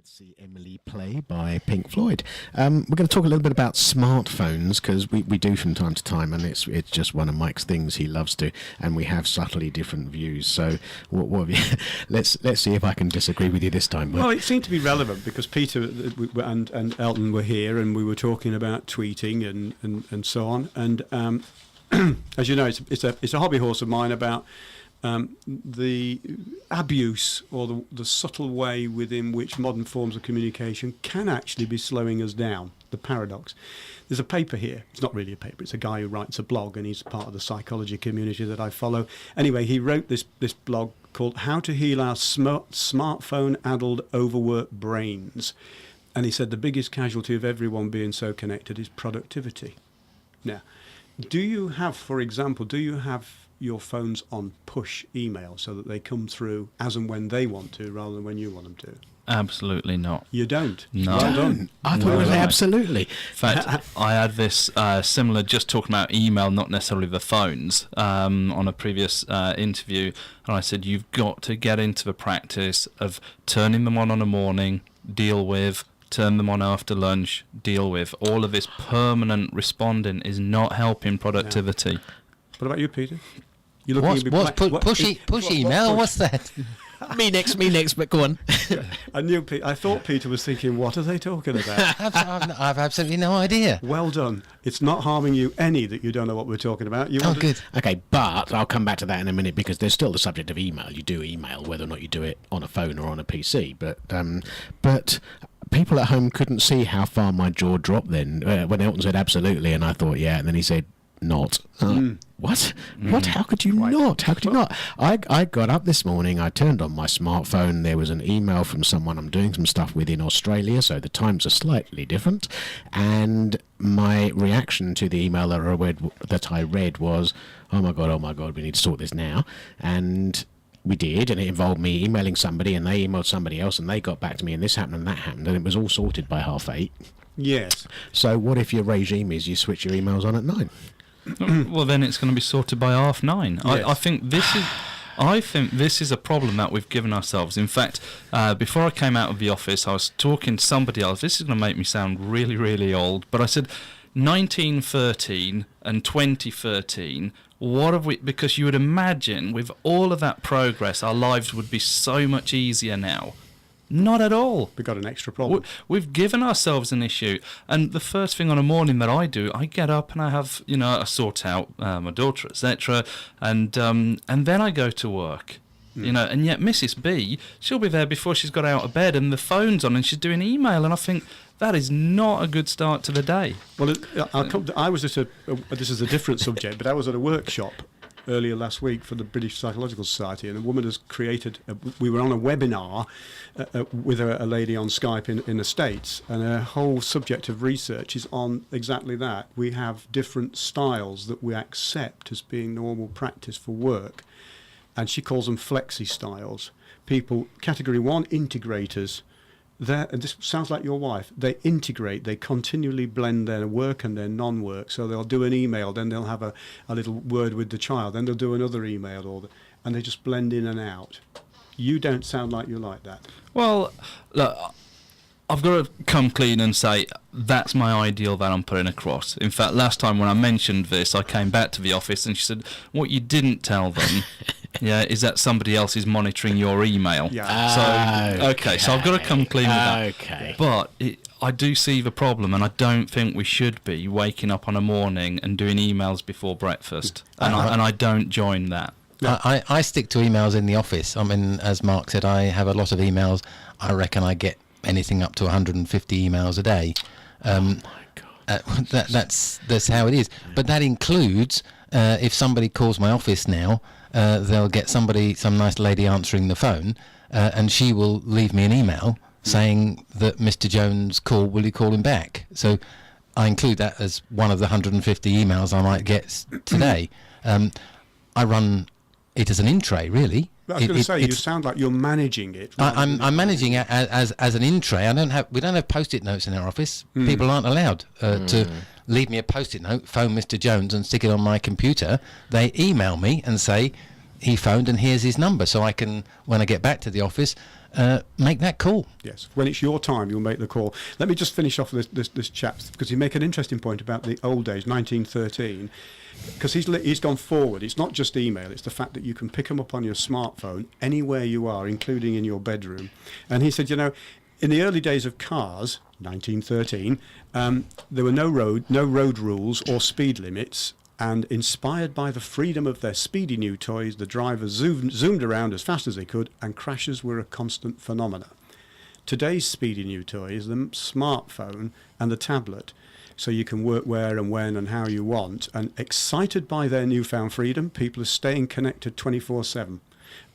See Emily Play by Pink Floyd. We're going to talk a little bit about smartphones because we do from time to time, and it's just one of Mike's things he loves to, and we have subtly different views. So what have you, let's see if I can disagree with you this time. Well, it seemed to be relevant because Peter and Elton were here, and we were talking about tweeting and so on. And as you know, it's a hobby horse of mine about the abuse or the subtle way within which modern forms of communication can actually be slowing us down, the paradox. There's a paper here. It's not really a paper. It's a guy who writes a blog, and he's part of the psychology community that I follow. Anyway, he wrote this blog called How to Heal Our Smartphone-Addled Overworked Brains. And he said the biggest casualty of everyone being so connected is productivity. Now, do you have your phones on push email so that they come through as and when they want to rather than when you want them to? Absolutely not. You don't? No. Well done. I thought it was absolutely. In fact, I had this similar, just talking about email, not necessarily the phones, on a previous interview, and I said, you've got to get into the practice of turning them on a morning, deal with, turn them on after lunch, deal with. All of this permanent responding is not helping productivity. No. What about you, Peter? Push email? What's that? me next, but go on. I thought Peter was thinking, what are they talking about? I've absolutely no idea. Well done. It's not harming you any that you don't know what we're talking about. Good. Okay, but I'll come back to that in a minute because there's still the subject of email. You do email, whether or not you do it on a phone or on a PC. But people at home couldn't see how far my jaw dropped then when Elton said absolutely, and I thought, yeah, and then he said, not. What? What? How could you not? How could you not? I got up this morning, I turned on my smartphone, there was an email from someone I'm doing some stuff with in Australia, so the times are slightly different, and my reaction to the email that I read was, oh my god, we need to sort this now. And we did, and it involved me emailing somebody, and they emailed somebody else, and they got back to me, and this happened and that happened, and it was all sorted by 8:30. Yes. So what if your regime is you switch your emails on at 9? Well, then it's going to be sorted by 9:30. Yes. I think this is a problem that we've given ourselves. In fact, before I came out of the office, I was talking to somebody else. This is going to make me sound really, really old, but I said 1913 and 2013. What have we? Because you would imagine with all of that progress, our lives would be so much easier now. Not at all. We've got an extra problem. We've given ourselves an issue. And the first thing on a morning that I do, I get up and I have, I sort out my daughter, etc. And then I go to work. And yet Mrs. B, she'll be there before she's got out of bed and the phone's on and she's doing email. And I think that is not a good start to the day. Well, I was at this is a different subject, but I was at a workshop earlier last week for the British Psychological Society, and a woman has created, we were on a webinar with a lady on Skype in the States, and her whole subject of research is on exactly that. We have different styles that we accept as being normal practice for work, and she calls them flexi styles. People, category 1, integrators. And this sounds like your wife, they integrate, they continually blend their work and their non-work. So they'll do an email, then they'll have a little word with the child, then they'll do another email, and they just blend in and out. You don't sound like you're like that. Well, look, I've got to come clean and say that's my ideal that I'm putting across. In fact, last time when I mentioned this, I came back to the office and she said, what you didn't tell them is that somebody else is monitoring your email. Yeah. So I've got to come clean with that. Okay. But I do see the problem, and I don't think we should be waking up on a morning and doing emails before breakfast. And I don't join that. I stick to emails in the office. I mean, as Mark said, I have a lot of emails. I reckon I get anything up to 150 emails a day. Oh my God. That's how it is. But that includes if somebody calls my office now, they'll get some nice lady answering the phone, and she will leave me an email saying that Mr. Jones called, will you call him back? So I include that as one of the 150 emails I might get today. I run it as an in-tray, really. I was going to say, you sound like you're managing it. I'm managing it as an in-tray. We don't have post-it notes in our office. People aren't allowed to leave me a post-it note, phone Mr. Jones and stick it on my computer. They email me and say he phoned and here's his number, so I can, when I get back to the office, make that call. Yes, when it's your time, you'll make the call. Let me just finish off this chap, because you make an interesting point about the old days, 1913, because he's gone forward. It's not just email, it's the fact that you can pick them up on your smartphone anywhere you are, including in your bedroom. And he said, in the early days of cars, 1913, there were no road rules or speed limits. And inspired by the freedom of their speedy new toys, the drivers zoomed around as fast as they could, and crashes were a constant phenomena. Today's speedy new toy is the smartphone and the tablet, so you can work where and when and how you want. And excited by their newfound freedom, people are staying connected 24/7.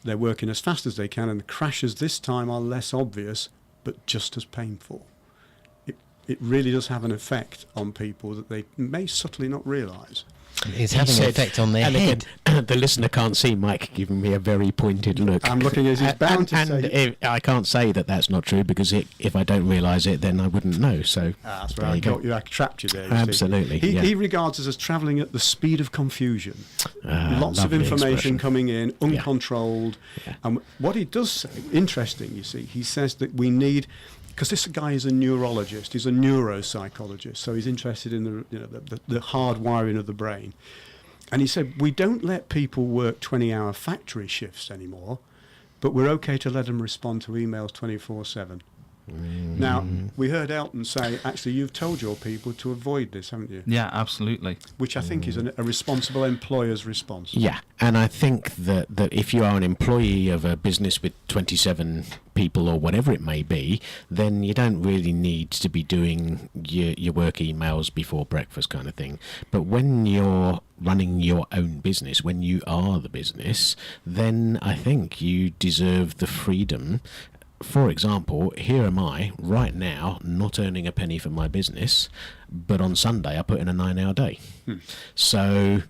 They're working as fast as they can, and the crashes this time are less obvious, but just as painful. It really does have an effect on people that they may subtly not realise. It's having an effect on their head. Again, the listener can't see Mike giving me a very pointed look. I'm looking as he's bound to say. I can't say that that's not true, because if I don't realise it, then I wouldn't know. So that's where I trapped you there. You Absolutely. see. He regards us as travelling at the speed of confusion. Lots of information coming in, uncontrolled. Yeah. And what he does say, interesting, you see, he says that we need... Because this guy is a neurologist, he's a neuropsychologist, so he's interested in the hard wiring of the brain. And he said, we don't let people work 20-hour factory shifts anymore, but we're okay to let them respond to emails 24/7. Now, we heard Elton say, actually, you've told your people to avoid this, haven't you? Yeah, absolutely. Which I think is a responsible employer's response. Yeah, and I think that if you are an employee of a business with 27 people or whatever it may be, then you don't really need to be doing your work emails before breakfast kind of thing. But when you're running your own business, when you are the business, then I think you deserve the freedom. For example, here am I, right now, not earning a penny for my business, but on Sunday I put in a 9-hour day. So,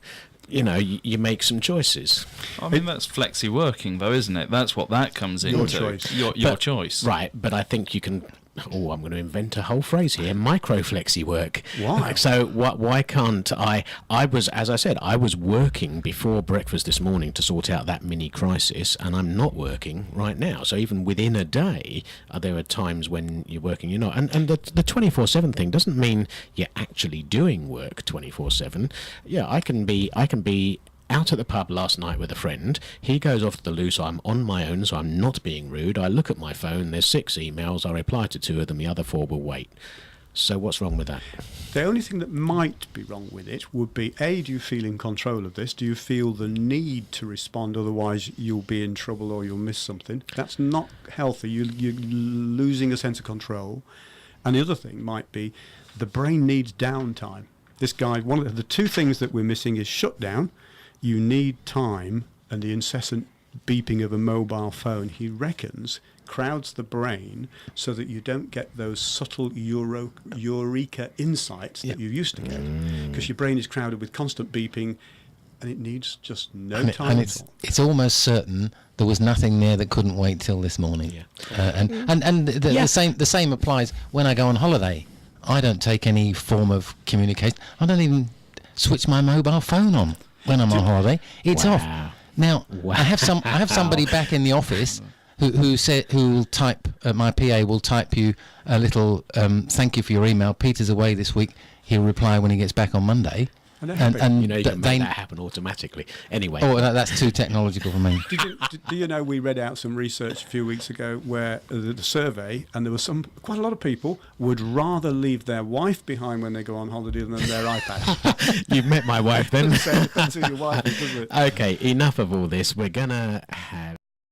you make some choices. I mean, that's flexi working, though, isn't it? That's what that comes into. Your choice. Your choice. Right, but I think you can... Oh, I'm going to invent a whole phrase here. Micro-flexi work. Why? So why can't I... As I said, I was working before breakfast this morning to sort out that mini crisis, and I'm not working right now. So even within a day, there are times when you're working, you're not. And the 24/7 thing doesn't mean you're actually doing work 24/7. Yeah, I can be out at the pub last night with a friend. He goes off to the loo, so I'm on my own, so I'm not being rude. I look at my phone, there's 6 emails, I reply to 2 of them, the other 4 will wait. So what's wrong with that? The only thing that might be wrong with it would be, A, do you feel in control of this? Do you feel the need to respond, otherwise you'll be in trouble or you'll miss something? That's not healthy. You're losing a sense of control. And the other thing might be, the brain needs downtime. This guy, one of the 2 things that we're missing is shutdown. You need time, and the incessant beeping of a mobile phone, he reckons, crowds the brain so that you don't get those subtle eureka insights that you used to get, because your brain is crowded with constant beeping, and it needs just time. And it's almost certain there was nothing there that couldn't wait till this morning. Yeah. The same applies when I go on holiday. I don't take any form of communication. I don't even switch my mobile phone on. When I'm on holiday, it's off. Now I have somebody back in the office who will type. My PA will type you a little thank you for your email. Peter's away this week. He'll reply when he gets back on Monday. And you can make that happen automatically. Anyway. Oh, that's too technological for me. Do you know, we read out some research a few weeks ago where the survey, and there was quite a lot of people would rather leave their wife behind when they go on holiday than their iPad. You've met my wife then. Depends who your wife is, doesn't it? Okay, enough of all this. We're going to have